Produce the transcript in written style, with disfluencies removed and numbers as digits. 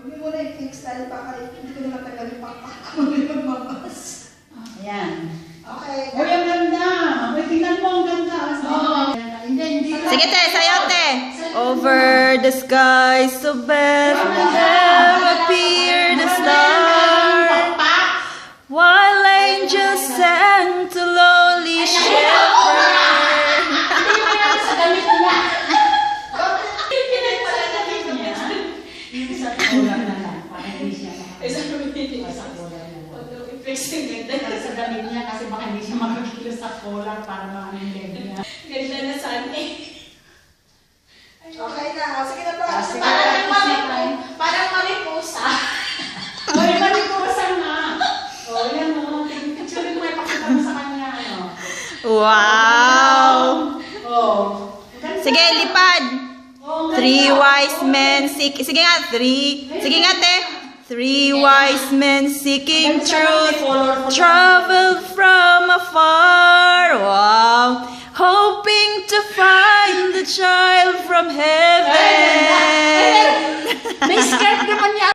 Huwag mo muna i-fix dahil baka hindi ko na matagal yung pakpak ko magmabas. Ayan. Okay. Uy, ang ganda. Uy, tingnan mo, ang ganda. Sige te, sayaw te. Over the skies so Bethlehem appeared a star, while angels sang to lowly shepherds. Sa damit niya. Yung sa kulang na lang. Para hindi siya sa kulang na lang. Sa damit niya kasi baka hindi siya makakilos sa kulang para makaming leg niya. Ganda na sana eh. Okay na. Sige na po. Parang mariposa. Uy, manipusa nga. O, yan o. Picture mo, ipakita mo sa kanya. Wow! Oh. Sige, lipad. Three wise men seek. Sige nga, sige nga te. Three wise men seeking truth traveled from afar. Wow! Hoping to find the child from heaven. May skirt naman niya.